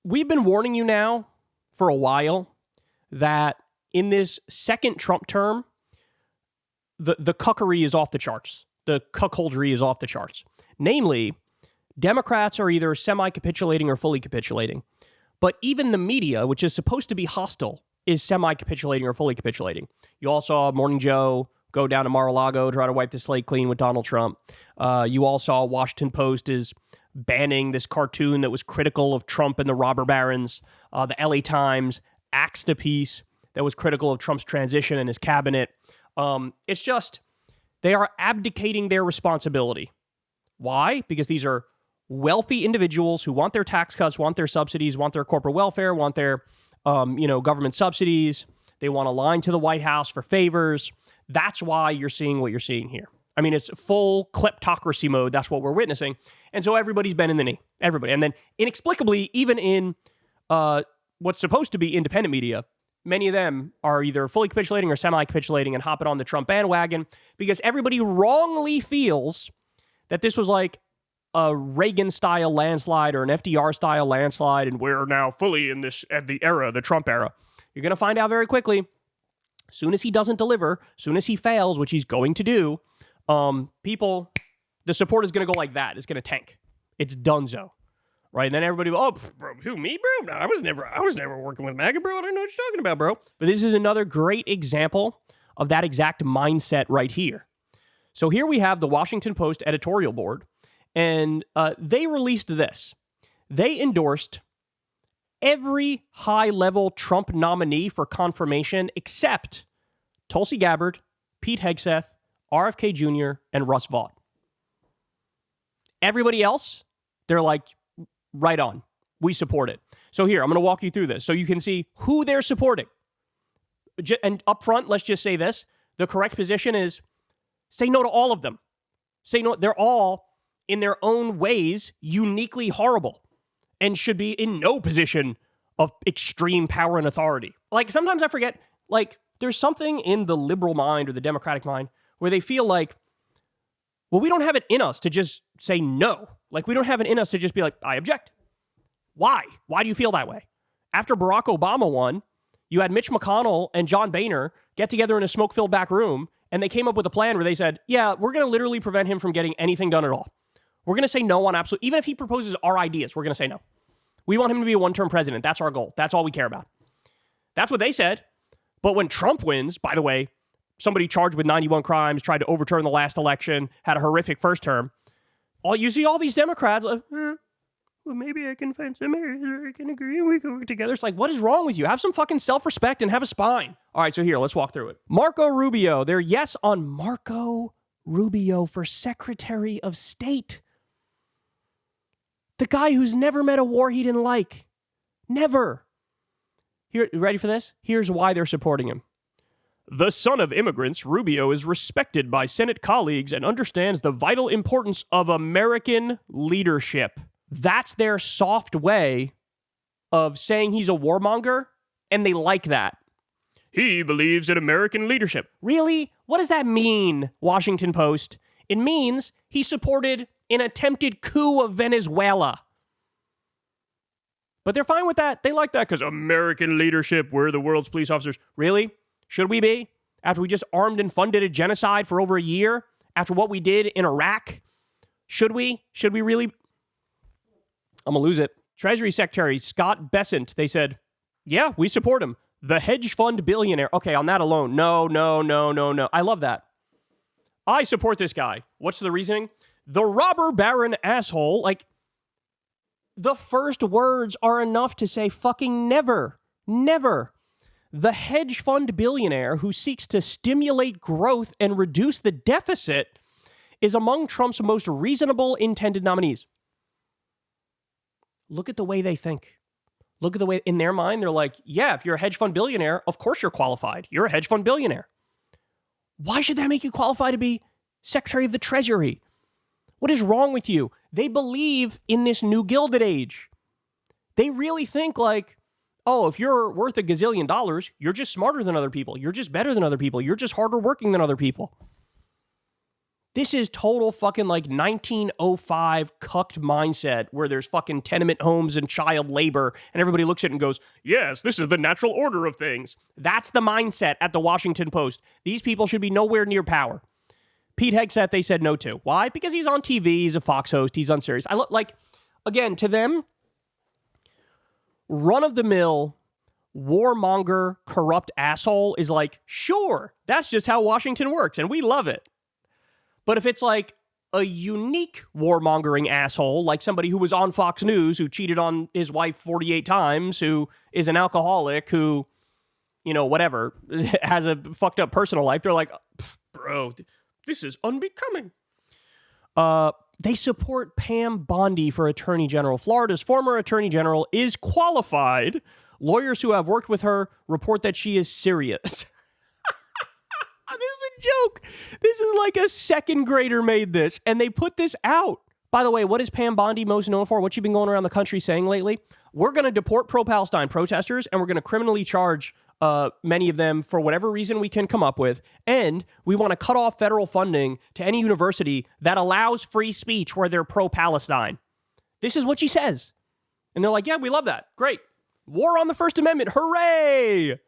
we've been warning you now for a while that in this second Trump term, the cuckery is off the charts. The cuckoldry is off the charts. Namely, Democrats are either semi-capitulating or fully capitulating. But even the media, which is supposed to be hostile, is semi-capitulating or fully capitulating. You all saw Morning Joe go down to Mar-a-Lago, try to wipe the slate clean with Donald Trump. You all saw Washington Post is banning this cartoon that was critical of Trump and the robber barons. The LA Times axed a piece that was critical of Trump's transition and his cabinet. It's just, they are abdicating their responsibility. Why? Because these are wealthy individuals who want their tax cuts, want their subsidies, want their corporate welfare, want their government subsidies. They want to line to the White House for favors. That's why you're seeing what you're seeing here. I mean, it's full kleptocracy mode. That's what we're witnessing. And so everybody's bending the knee. Everybody. And then inexplicably, even in what's supposed to be independent media, many of them are either fully capitulating or semi-capitulating and hopping on the Trump bandwagon because everybody wrongly feels that this was like a Reagan-style landslide or an FDR-style landslide, and we're now fully in this at the era, the Trump era. You're going to find out very quickly. Soon as he doesn't deliver, soon as he fails, which he's going to do, the support is going to go like that. It's going to tank. It's donezo. Right? And then everybody, bro, who, me, bro? No, I was never working with MAGA, bro. I don't know what you're talking about, bro. But this is another great example of that exact mindset right here. So here we have the Washington Post editorial board, and they released this. They endorsed every high-level Trump nominee for confirmation except Tulsi Gabbard, Pete Hegseth, RFK Jr., and Russ Vought. Everybody else, they're like, right on. We support it. So here, I'm going to walk you through this so you can see who they're supporting. And up front, let's just say this. The correct position is say no to all of them. Say no. They're all, in their own ways, uniquely horrible and should be in no position of extreme power and authority. Like, sometimes I forget, like, there's something in the liberal mind or the Democratic mind where they feel like, well, we don't have it in us to just say no. Like, we don't have it in us to just be like, I object. Why? Why do you feel that way? After Barack Obama won, you had Mitch McConnell and John Boehner get together in a smoke-filled back room, and they came up with a plan where they said, yeah, we're going to literally prevent him from getting anything done at all. We're going to say no on absolute, even if he proposes our ideas, we're going to say no. We want him to be a one-term president. That's our goal. That's all we care about. That's what they said. But when Trump wins, by the way, somebody charged with 91 crimes, tried to overturn the last election, had a horrific first term. You see all these Democrats like, well, maybe I can find some areas where I can agree and we can work together. It's like, what is wrong with you? Have some fucking self-respect and have a spine. All right, so here, let's walk through it. Marco Rubio, they're yes on Marco Rubio for Secretary of State. The guy who's never met a war he didn't like. Never. Here, ready for this? Here's why they're supporting him. The son of immigrants, Rubio is respected by Senate colleagues and understands the vital importance of American leadership. That's their soft way of saying he's a warmonger, and they like that. He believes in American leadership. Really? What does that mean, Washington Post? It means he supported an attempted coup of Venezuela. But they're fine with that. They like that because American leadership, we're the world's police officers. Really? Should we be? After we just armed and funded a genocide for over a year? After what we did in Iraq? Should we? Should we really? I'm going to lose it. Treasury Secretary Scott Bessent, they said, yeah, we support him. The hedge fund billionaire. Okay, on that alone. No. I love that. I support this guy. What's the reasoning? The robber baron asshole. Like, the first words are enough to say fucking never. Never. The hedge fund billionaire who seeks to stimulate growth and reduce the deficit is among Trump's most reasonable intended nominees. Look at the way they think. Look at the way, in their mind, they're like, yeah, if you're a hedge fund billionaire, of course you're qualified. You're a hedge fund billionaire. Why should that make you qualify to be Secretary of the Treasury? What is wrong with you? They believe in this new Gilded Age. They really think like, oh, if you're worth $1 gazillion, you're just smarter than other people. You're just better than other people. You're just harder working than other people. This is total fucking like 1905 cucked mindset where there's fucking tenement homes and child labor and everybody looks at it and goes, yes, this is the natural order of things. That's the mindset at the Washington Post. These people should be nowhere near power. Pete Hegseth, they said no to. Why? Because he's on TV, he's a Fox host, he's unserious. I look like, again, to them, run-of-the-mill, warmonger, corrupt asshole is like, sure, that's just how Washington works, and we love it. But if it's like a unique warmongering asshole, like somebody who was on Fox News, who cheated on his wife 48 times, who is an alcoholic, who, you know, whatever, has a fucked up personal life, they're like, bro, this is unbecoming. They support Pam Bondi for Attorney General. Florida's former Attorney General is qualified. Lawyers who have worked with her report that she is serious. This is a joke. This is like a second grader made this, and they put this out. By the way, what is Pam Bondi most known for? What's she been going around the country saying lately? We're going to deport pro-Palestine protesters, and we're going to criminally charge many of them for whatever reason we can come up with, and we want to cut off federal funding to any university that allows free speech where they're pro-Palestine. This is what she says. And they're like, yeah, we love that. Great. War on the First Amendment. Hooray!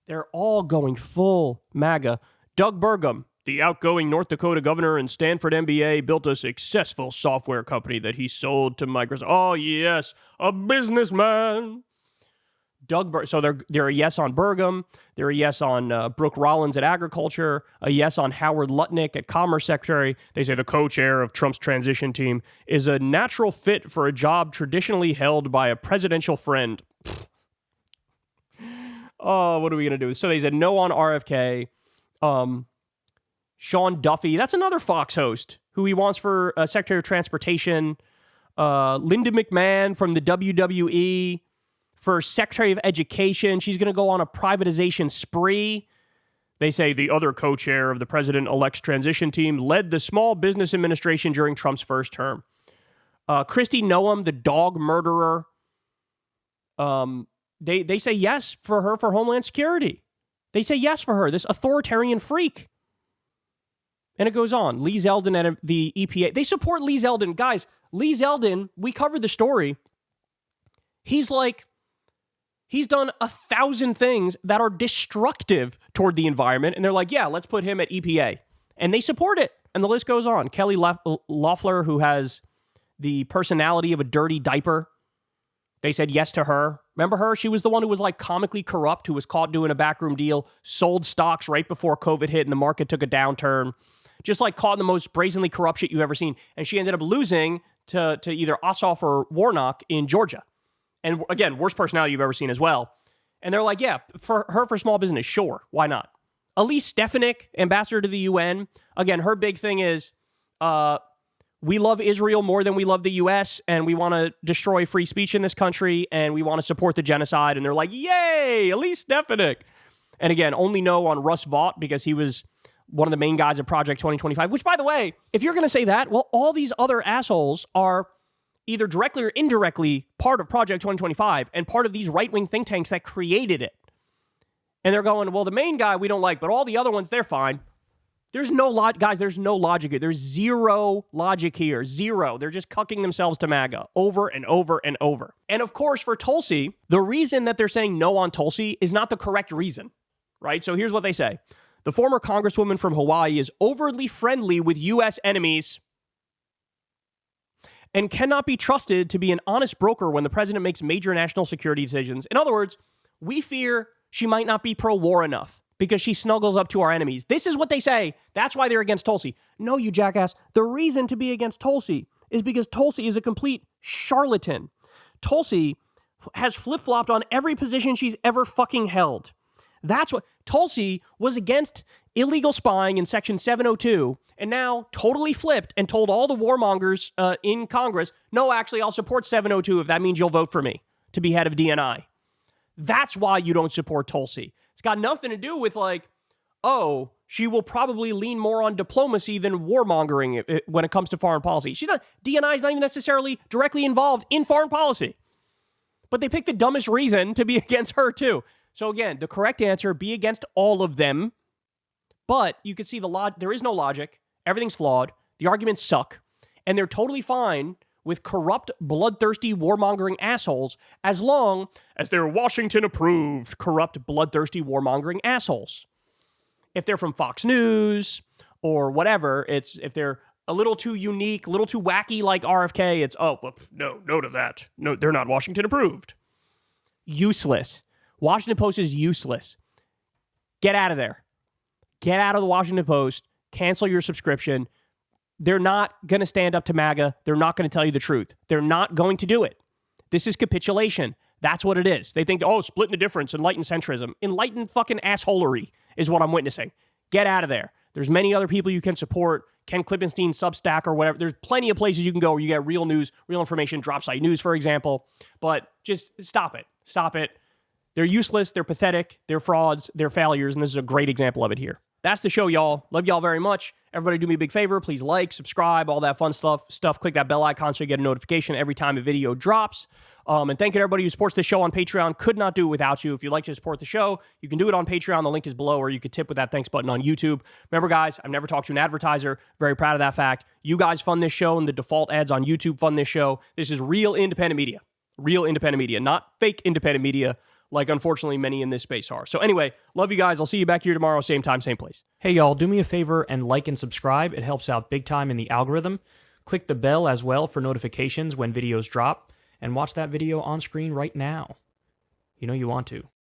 They're all going full MAGA. Doug Burgum, the outgoing North Dakota governor and Stanford MBA, built a successful software company that he sold to Microsoft. Oh, yes, a businessman. So they're a yes on Burgum. They're a yes on Brooke Rollins at Agriculture. A yes on Howard Lutnick at Commerce Secretary. They say the co-chair of Trump's transition team is a natural fit for a job traditionally held by a presidential friend. Oh, what are we going to do? So they said no on RFK. Sean Duffy, that's another Fox host who he wants for Secretary of Transportation. Linda McMahon from the WWE for Secretary of Education. She's going to go on a privatization spree. They say the other co-chair of the president-elect's transition team led the Small Business Administration during Trump's first term. Kristi Noem, the dog murderer. They say yes for her for Homeland Security. They say yes for her, this authoritarian freak. And it goes on. Lee Zeldin at the EPA. They support Lee Zeldin. Guys, Lee Zeldin, we covered the story. He's done 1,000 things that are destructive toward the environment. And they're like, yeah, let's put him at EPA. And they support it. And the list goes on. Kelly Loeffler, who has the personality of a dirty diaper. They said yes to her. Remember her? She was the one who was like comically corrupt, who was caught doing a backroom deal, sold stocks right before COVID hit and the market took a downturn. Just like caught in the most brazenly corrupt shit you've ever seen. And she ended up losing to either Ossoff or Warnock in Georgia. And again, worst personality you've ever seen as well. And they're like, yeah, for her for small business, sure, why not? Elise Stefanik, ambassador to the UN. Again, her big thing is, we love Israel more than we love the U.S., and we want to destroy free speech in this country, and we want to support the genocide. And they're like, yay, Elise Stefanik. And again, only no on Russ Vought because he was one of the main guys at Project 2025, which, by the way, if you're going to say that, well, all these other assholes are either directly or indirectly part of Project 2025 and part of these right-wing think tanks that created it. And they're going, well, the main guy we don't like, but all the other ones, they're fine. There's no guys, there's no logic here. There's zero logic here. Zero. They're just cucking themselves to MAGA over and over and over. And of course, for Tulsi, the reason that they're saying no on Tulsi is not the correct reason, right? So here's what they say. The former congresswoman from Hawaii is overly friendly with U.S. enemies and cannot be trusted to be an honest broker when the president makes major national security decisions. In other words, we fear she might not be pro-war enough because she snuggles up to our enemies. This is what they say. That's why they're against Tulsi. No, you jackass. The reason to be against Tulsi is because Tulsi is a complete charlatan. Tulsi has flip-flopped on every position she's ever fucking held. That's what Tulsi was against illegal spying in Section 702 and now totally flipped and told all the warmongers in Congress, no, actually, I'll support 702 if that means you'll vote for me to be head of DNI. That's why you don't support Tulsi. It's got nothing to do with like, oh, she will probably lean more on diplomacy than warmongering when it comes to foreign policy. DNI is not even necessarily directly involved in foreign policy. But they picked the dumbest reason to be against her too. So again, the correct answer, be against all of them. But you can see there is no logic. Everything's flawed. The arguments suck. And they're totally fine with corrupt, bloodthirsty, warmongering assholes as long as they're Washington-approved, corrupt, bloodthirsty, warmongering assholes. If they're from Fox News or whatever, if they're a little too unique, a little too wacky like RFK, it's, oh, well, no to that. No, they're not Washington-approved. Useless. Washington Post is useless. Get out of there. Get out of the Washington Post. Cancel your subscription. They're not going to stand up to MAGA. They're not going to tell you the truth. They're not going to do it. This is capitulation. That's what it is. They think, oh, splitting the difference, enlightened centrism. Enlightened fucking assholery is what I'm witnessing. Get out of there. There's many other people you can support. Ken Klippenstein, Substack, or whatever. There's plenty of places you can go where you get real news, real information, drop site news, for example. But just stop it. Stop it. They're useless. They're pathetic. They're frauds. They're failures. And this is a great example of it here. That's the show, y'all. Love y'all very much. Everybody do me a big favor. Please like, subscribe, all that fun stuff. Click that bell icon so you get a notification every time a video drops. And thank you to everybody who supports the show on Patreon. Could not do it without you. If you'd like to support the show, you can do it on Patreon. The link is below, or you could tip with that thanks button on YouTube. Remember, guys, I've never talked to an advertiser. Very proud of that fact. You guys fund this show, and the default ads on YouTube fund this show. This is real independent media. Real independent media, not fake independent media, like unfortunately many in this space are. So anyway, love you guys. I'll see you back here tomorrow, same time, same place. Hey y'all, do me a favor and like and subscribe. It helps out big time in the algorithm. Click the bell as well for notifications when videos drop, and watch that video on screen right now. You know you want to.